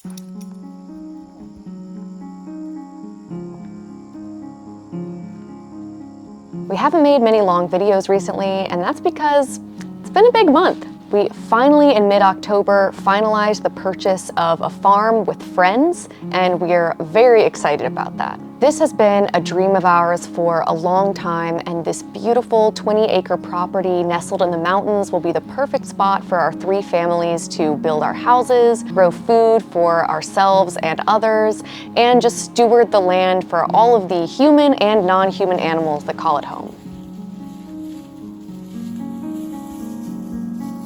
We haven't made many long videos recently, and that's because it's been a big month. We finally, in mid-October, finalized the purchase of a farm with friends, and we're very excited about that. This has been a dream of ours for a long time, and this beautiful 20-acre property nestled in the mountains will be the perfect spot for our 3 families to build our houses, grow food for ourselves and others, and just steward the land for all of the human and non-human animals that call it home.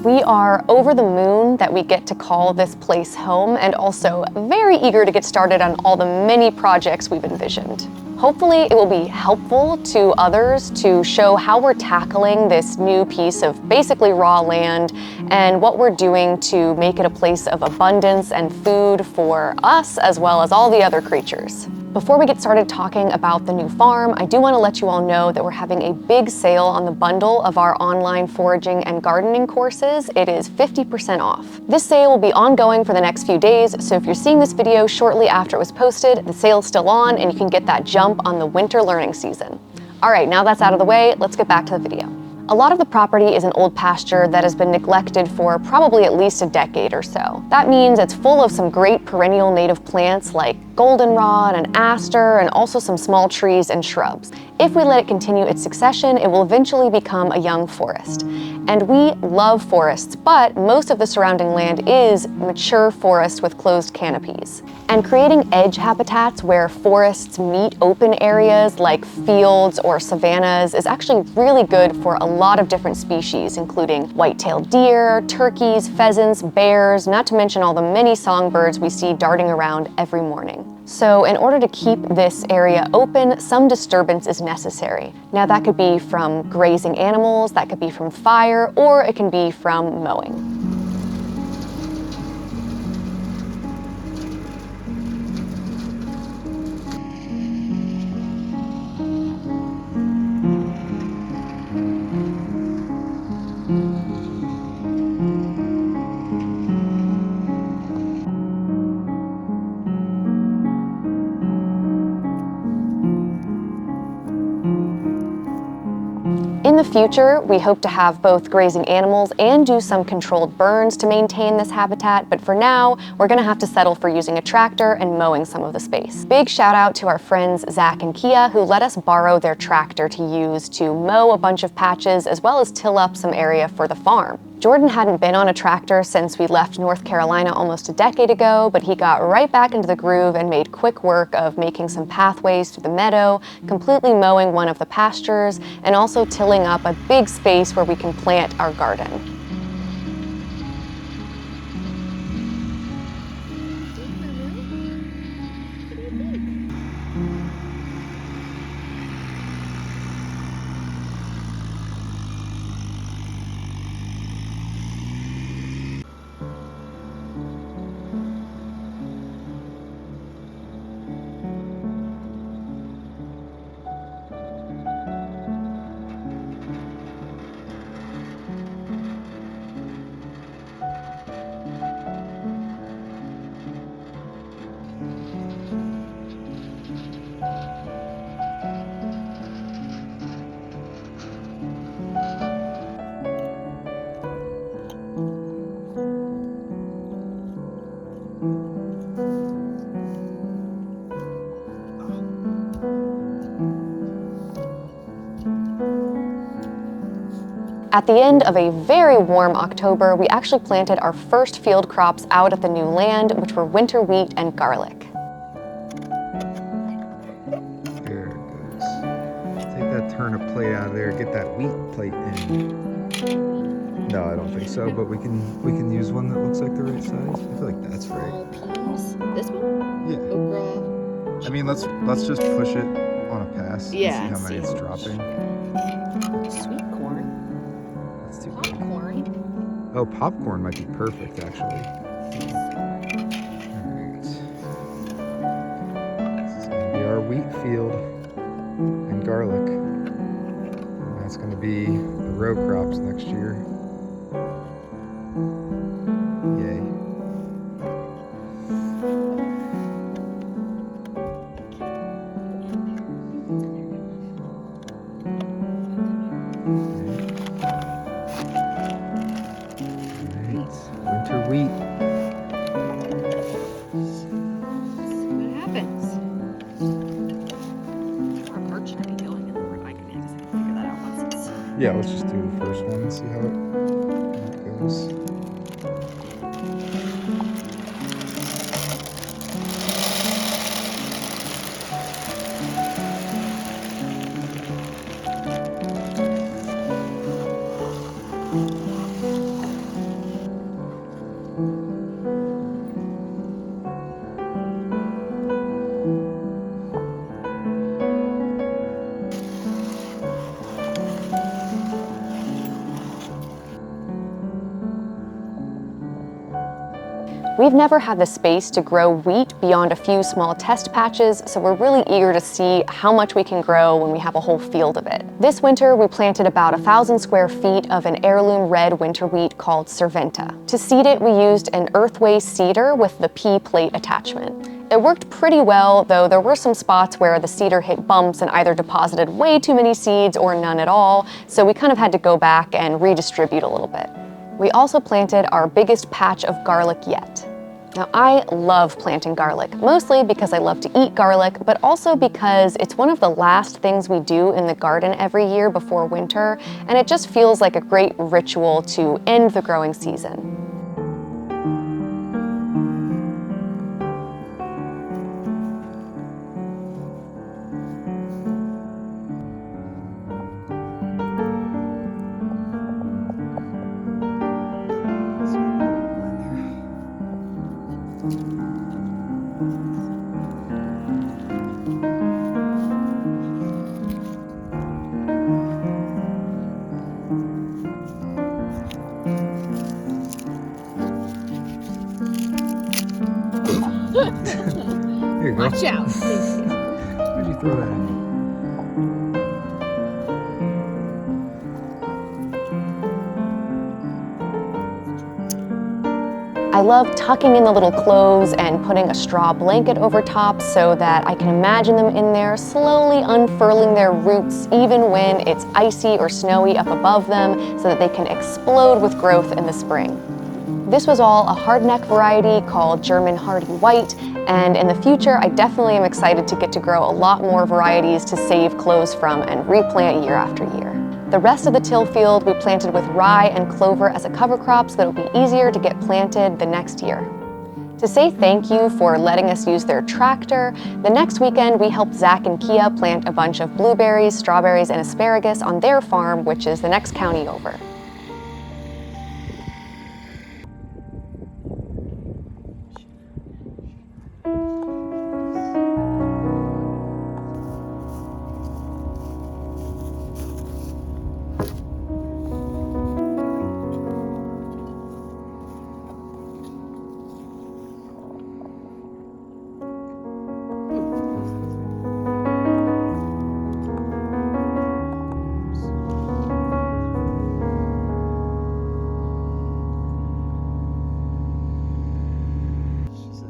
We are over the moon that we get to call this place home, and also very eager to get started on all the many projects we've envisioned. Hopefully it will be helpful to others to show how we're tackling this new piece of basically raw land and what we're doing to make it a place of abundance and food for us as well as all the other creatures. Before we get started talking about the new farm, I do want to let you all know that we're having a big sale on the bundle of our online foraging and gardening courses. It is 50% off. This sale will be ongoing for the next few days, so if you're seeing this video shortly after it was posted, the sale's still on and you can get that jump on the winter learning season. All right, now that's out of the way, let's get back to the video. A lot of the property is an old pasture that has been neglected for probably at least a decade or so. That means it's full of some great perennial native plants like goldenrod and aster, and also some small trees and shrubs. If we let it continue its succession, it will eventually become a young forest. And we love forests, but most of the surrounding land is mature forest with closed canopies. And creating edge habitats where forests meet open areas like fields or savannas is actually really good for a lot of different species, including white-tailed deer, turkeys, pheasants, bears, not to mention all the many songbirds we see darting around every morning. So in order to keep this area open, some disturbance is necessary. Now that could be from grazing animals, that could be from fire, or it can be from mowing. In the future, we hope to have both grazing animals and do some controlled burns to maintain this habitat, but for now, we're gonna have to settle for using a tractor and mowing some of the space. Big shout out to our friends Zach and Kia, who let us borrow their tractor to use to mow a bunch of patches as well as till up some area for the farm. Jordan hadn't been on a tractor since we left North Carolina almost a decade ago, but he got right back into the groove and made quick work of making some pathways through the meadow, completely mowing one of the pastures, and also tilling up a big space where we can plant our garden. At the end of a very warm October, we actually planted our first field crops out at the new land, which were winter wheat and garlic. There it goes. Take that turnip plate out of there, get that wheat plate in. No, I don't think so, but we can use one that looks like the right size. I feel like that's right. Small peas. This one? Yeah. Okra. I mean, let's just push it on a pass Yeah, and see how many see it's how much. dropping. Sweet corn. That's too big. Popcorn. Oh, popcorn might be perfect, actually. Alright. This is going to be our wheat field and garlic. And that's going to be the row crops next year. Yay. Yeah, let's just do the first one and see how it goes. We've never had the space to grow wheat beyond a few small test patches, so we're really eager to see how much we can grow when we have a whole field of it. This winter, we planted about 1,000 square feet of an heirloom red winter wheat called Cerventa. To seed it, we used an earthway seeder with the P plate attachment. It worked pretty well, though there were some spots where the seeder hit bumps and either deposited way too many seeds or none at all, so we kind of had to go back and redistribute a little bit. We also planted our biggest patch of garlic yet. Now, I love planting garlic, mostly because I love to eat garlic, but also because it's one of the last things we do in the garden every year before winter, and it just feels like a great ritual to end the growing season. Here you go. Watch out. Why'd you throw that at me? I love tucking in the little cloves and putting a straw blanket over top so that I can imagine them in there slowly unfurling their roots even when it's icy or snowy up above them so that they can explode with growth in the spring. This was all a hardneck variety called German Hardy White, and in the future I definitely am excited to get to grow a lot more varieties to save cloves from and replant year after year. The rest of the till field we planted with rye and clover as a cover crop so that it would be easier to get planted the next year. To say thank you for letting us use their tractor, the next weekend we helped Zach and Kia plant a bunch of blueberries, strawberries, and asparagus on their farm, which is the next county over.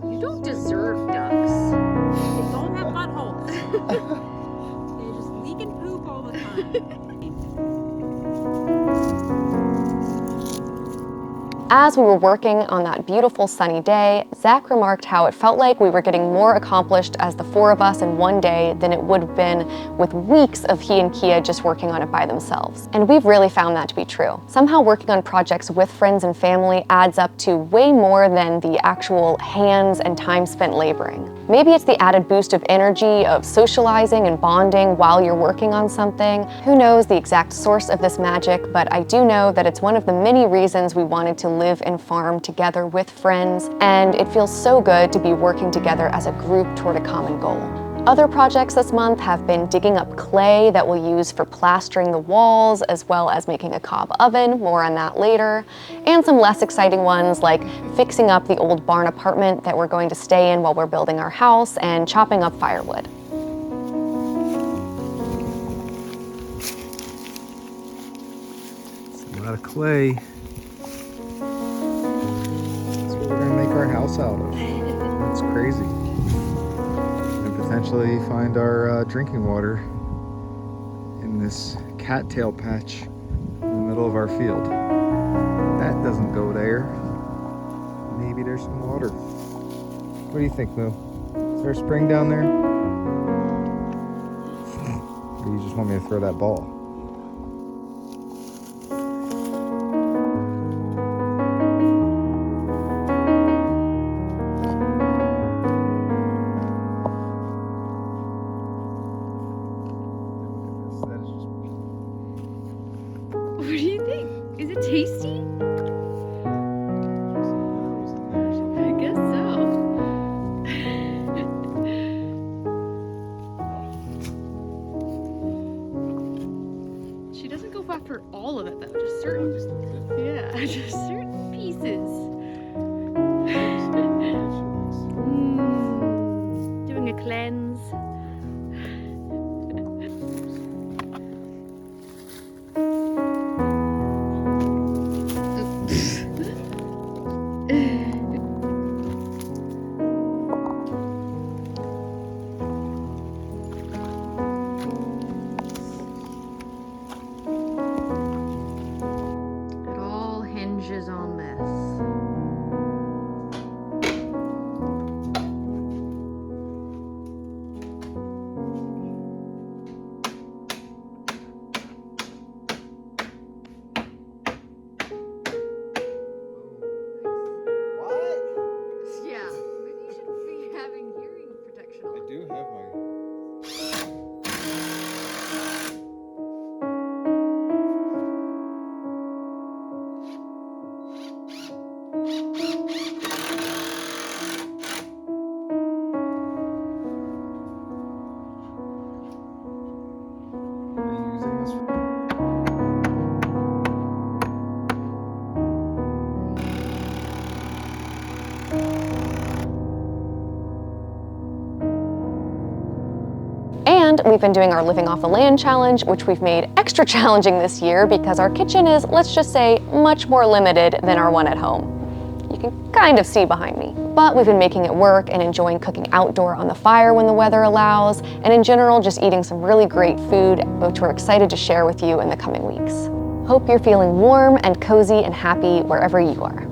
You don't deserve ducks. They don't have buttholes. They're just leaking poop all the time. As we were working on that beautiful sunny day, Zach remarked how it felt like we were getting more accomplished as the four of us in one day than it would have been with weeks of he and Kia just working on it by themselves. And we've really found that to be true. Somehow working on projects with friends and family adds up to way more than the actual hands and time spent laboring. Maybe it's the added boost of energy of socializing and bonding while you're working on something. Who knows the exact source of this magic, but I do know that it's one of the many reasons we wanted to live and farm together with friends, and it feels so good to be working together as a group toward a common goal. Other projects this month have been digging up clay that we'll use for plastering the walls, as well as making a cob oven, more on that later, and some less exciting ones like fixing up the old barn apartment that we're going to stay in while we're building our house and chopping up firewood. It's a lot of clay. That's what we're gonna make our house out of. That's crazy. And potentially find our drinking water in this cattail patch in the middle of our field. That doesn't go there. Maybe there's some water. What do you think, Moo? Is there a spring down there? Or you just want me to throw that ball? a cleanse. It all hinges on this. What? Yeah, maybe you should be having hearing protection I on. do have my. Are you using this for? And we've been doing our Living Off the Land challenge, which we've made extra challenging this year because our kitchen is, let's just say, much more limited than our one at home. You can kind of see behind me. But we've been making it work and enjoying cooking outdoor on the fire when the weather allows, and in general, just eating some really great food, which we're excited to share with you in the coming weeks. Hope you're feeling warm and cozy and happy wherever you are.